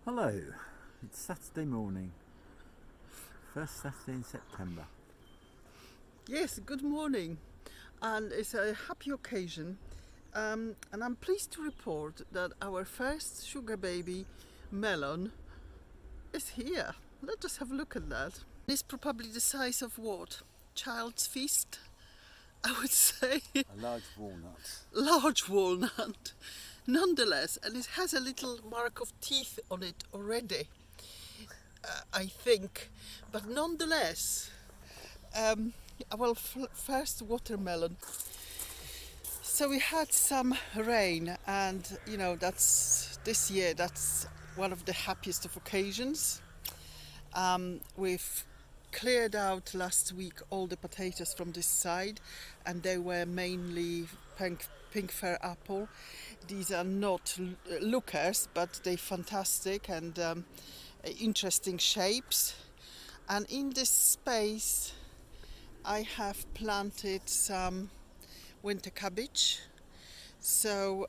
Hello, it's Saturday morning, first Saturday in September. Yes, good morning, and it's a happy occasion. And I'm pleased to report that our first sugar baby melon is here. Let us have a look at that. It's probably the size of what? Child's fist, I would say. A large walnut. Large walnut. Nonetheless, and it has a little mark of teeth on it already, I think. But nonetheless, first watermelon. So we had some rain, and this year that's one of the happiest of occasions. We've cleared out last week all the potatoes from this side, and they were mainly pink fir apple. These are not lookers, but they're fantastic and interesting shapes. And in this space, I have planted some winter cabbage. So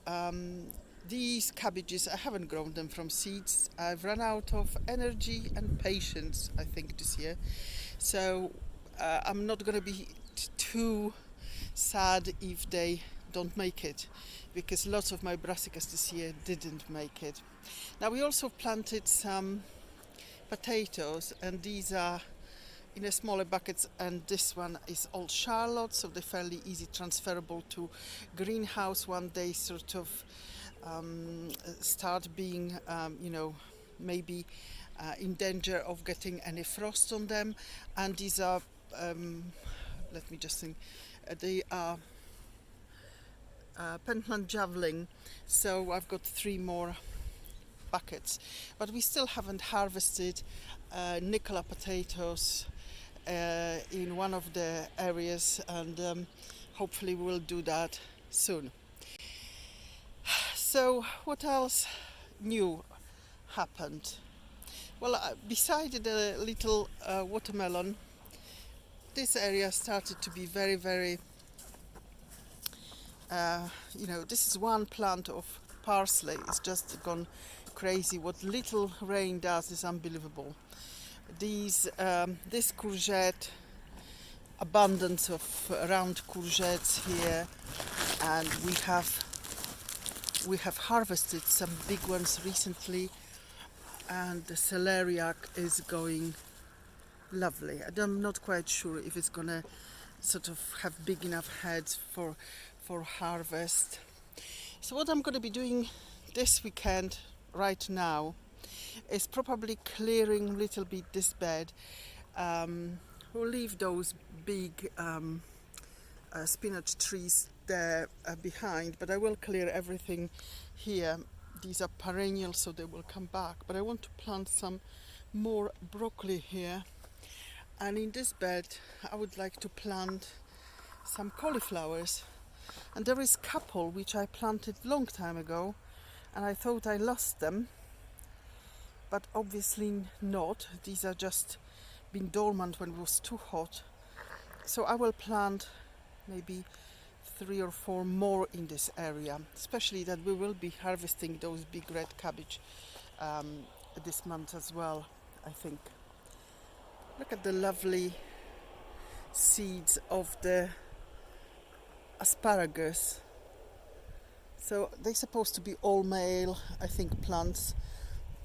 these cabbages, I haven't grown them from seeds. I've run out of energy and patience, I think, this year. So I'm not going to be too sad if they don't make it, because lots of my brassicas this year didn't make it. Now we also planted some potatoes, and these are in a smaller buckets, and this one is all Charlotte, so they're fairly easy transferable to greenhouse when they sort of start being maybe in danger of getting any frost on them. And these are let me just think, they are Pentland javelin, so I've got 3 more buckets, but we still haven't harvested Nicola potatoes in one of the areas, and hopefully we'll do that soon. So what else new happened? Well, beside the little watermelon, this area started to be very, very this is one plant of parsley. It's just gone crazy. What little rain does is unbelievable. This courgette, abundance of round courgettes here, and we have harvested some big ones recently, and the celeriac is going lovely. I'm not quite sure if it's gonna sort of have big enough heads for harvest. So what I'm going to be doing this weekend right now is probably clearing a little bit this bed. We'll leave those big spinach trees there behind, but I will clear everything here. These are perennials, so they will come back, but I want to plant some more broccoli here. And in this bed I would like to plant some cauliflowers. And there is a couple which I planted long time ago, and I thought I lost them, but obviously not. These are just been dormant when it was too hot. So I will plant maybe 3 or 4 more in this area, especially that we will be harvesting those big red cabbage this month as well, I think. Look at the lovely seeds of the asparagus. So they're supposed to be all male, I think, plants,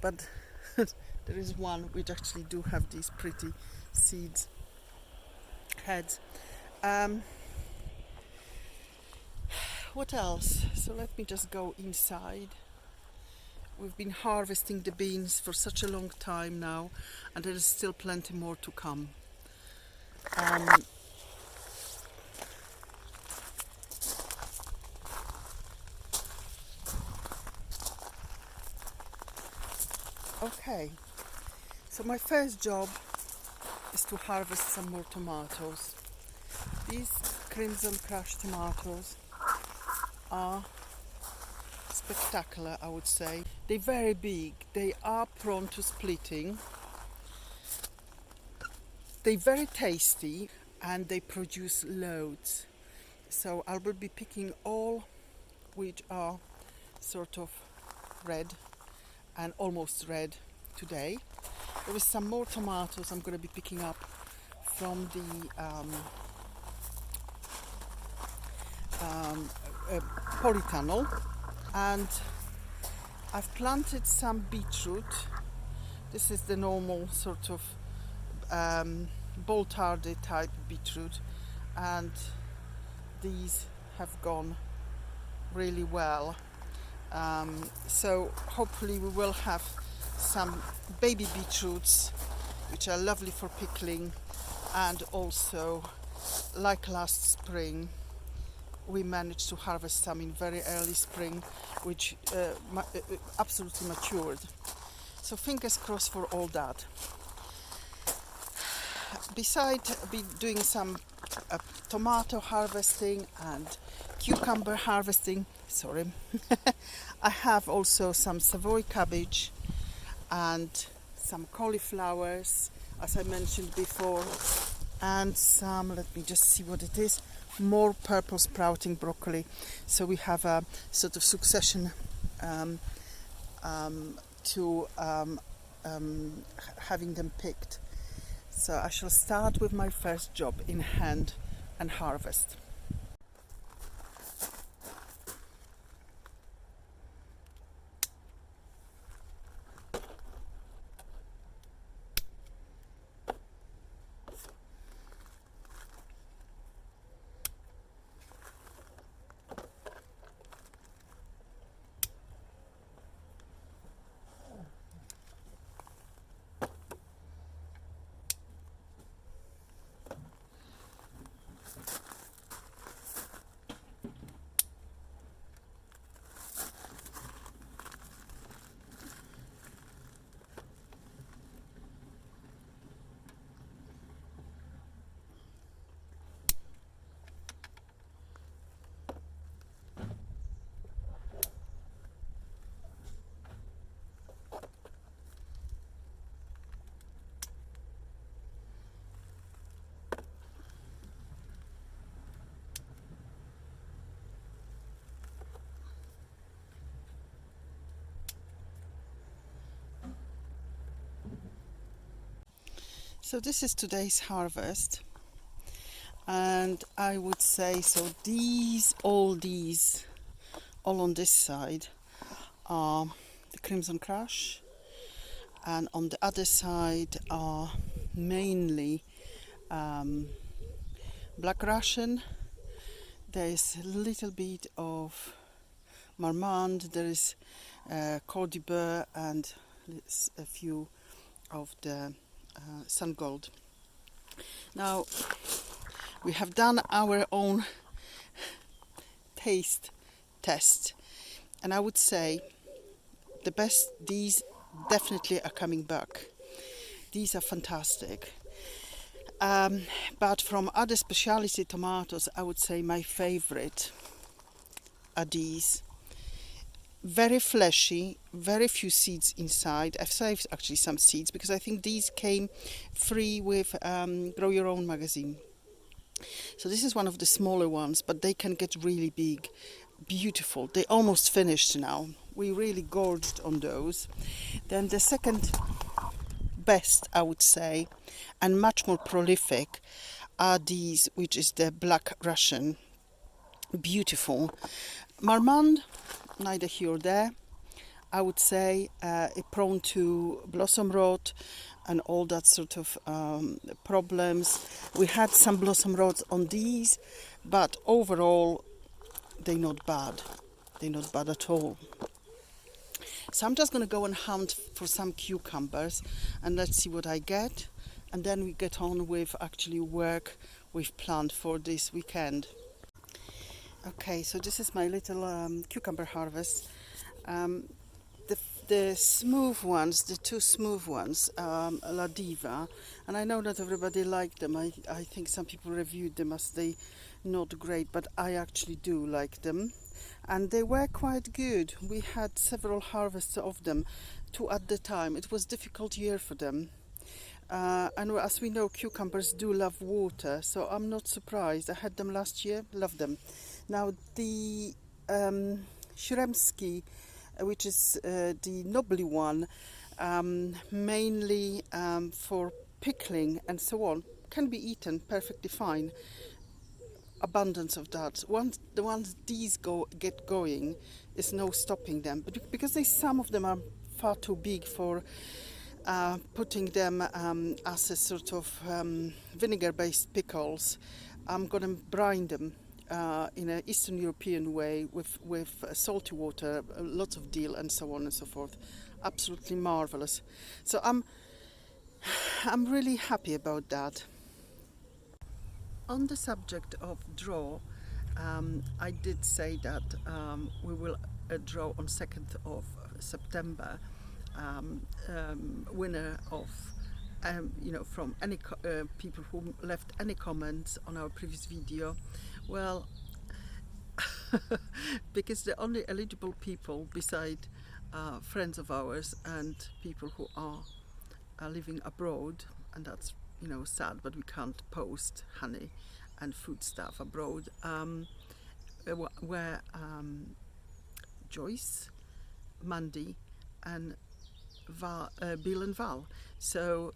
but there is one which actually do have these pretty seeds heads. What else? So let me just go inside. We've been harvesting the beans for such a long time now, and there is still plenty more to come. Okay, so my first job is to harvest some more tomatoes. These Crimson Crush tomatoes are spectacular, I would say. They're very big, they are prone to splitting, they're very tasty, and they produce loads. So I will be picking all which are sort of red and almost red today. There is some more tomatoes I'm going to be picking up from the polytunnel, and I've planted some beetroot. This is the normal sort of bolt-tardy type beetroot, and these have gone really well. So hopefully we will have some baby beetroots, which are lovely for pickling, and also, like last spring, we managed to harvest some in very early spring, which absolutely matured. So fingers crossed for all that. Besides doing some tomato harvesting and cucumber harvesting, I have also some Savoy cabbage and some cauliflowers, as I mentioned before, and some, let me just see what it is, more purple sprouting broccoli. So we have a sort of succession to having them picked. So I shall start with my first job in hand and harvest. So this is today's harvest, and I would say, so all on this side are the Crimson Crush, and on the other side are mainly Black Russian. There is a little bit of Marmande, there is Côte d'Ivoire, and a few of the Sun Gold. Now we have done our own taste test, and I would say the best, these definitely are coming back. These are fantastic. But from other specialty tomatoes, I would say my favorite are these. Very fleshy, very few seeds inside. I've saved actually some seeds because I think these came free with Grow Your Own magazine. So this is one of the smaller ones, but they can get really big, beautiful. They almost finished now. We really gorged on those. Then the second best, I would say, and much more prolific, are these, which is the Black Russian. Beautiful. Marmande, neither here or there. I would say prone to blossom rot and all that sort of problems. We had some blossom rots on these, but overall they're not bad. They're not bad at all. So I'm just going to go and hunt for some cucumbers, and let's see what I get, and then we get on with actually work we've planned for this weekend. Okay, so this is my little cucumber harvest. The smooth ones, the two smooth ones, La Diva, and I know that everybody liked them. I think some people reviewed them as they not great, but I actually do like them, and they were quite good. We had several harvests of them, 2 at the time. It was a difficult year for them. And as we know, cucumbers do love water, so I'm not surprised. I had them last year, loved them. Now the Shremsky which is the knobbly one, mainly for pickling and so on, can be eaten perfectly fine. Abundance of that. Once these get going, is no stopping them. But because some of them are far too big for putting them as a sort of vinegar-based pickles, I'm going to brine them in an Eastern European way with salty water, lots of dill and so on and so forth. Absolutely marvelous. So I'm really happy about that. On the subject of draw, I did say that we will draw on 2nd of September winner of from any people who left any comments on our previous video. Well, because the only eligible people beside friends of ours and people who are living abroad, and that's sad, but we can't post honey and food stuff abroad, were Joyce, Mandy and Bill and Val. So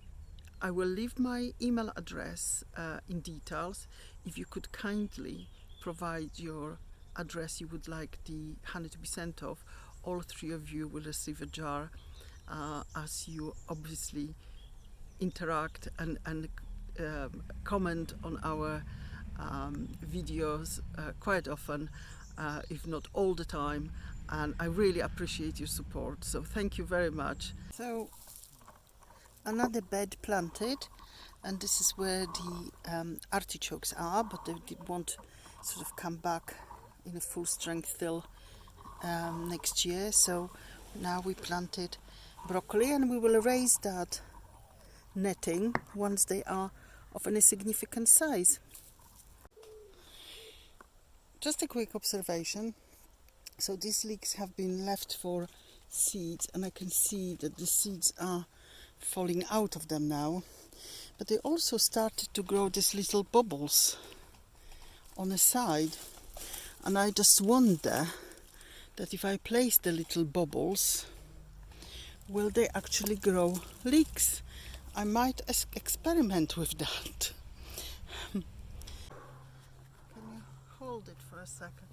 I will leave my email address in details. If you could kindly provide your address you would like the honey to be sent off, all three of you will receive a jar, as you obviously interact and comment on our videos quite often, if not all the time, and I really appreciate your support, so thank you very much. So another bed planted, and this is where the artichokes are, but they won't sort of come back in a full strength till next year. So now we planted broccoli, and we will raise that netting once they are of any significant size. Just a quick observation. So these leeks have been left for seeds, and I can see that the seeds are falling out of them now, but they also started to grow these little bubbles on the side, and I just wonder that if I place the little bubbles, will they actually grow leeks? I might experiment with that. Can you hold it for a second?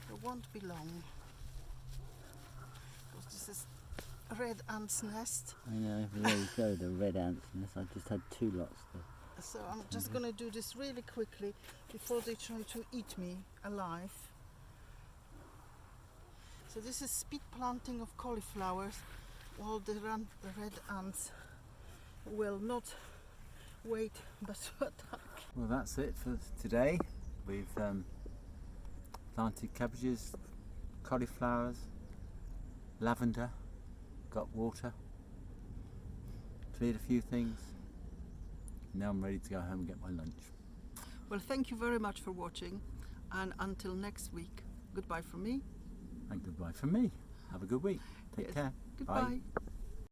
It won't be long. Because this is a red ant's nest. I know, there you go, the red ant's nest. I just had 2 lots there. So I'm just going to do this really quickly before they try to eat me alive. So this is speed planting of cauliflowers, while the red ants will not wait but to attack. Well, that's it for today. We've planted cabbages, cauliflowers, lavender, got water, cleared a few things. Now I'm ready to go home and get my lunch. Well, thank you very much for watching, and until next week, goodbye from me. And goodbye from me. Have a good week. Take care. Goodbye. Bye.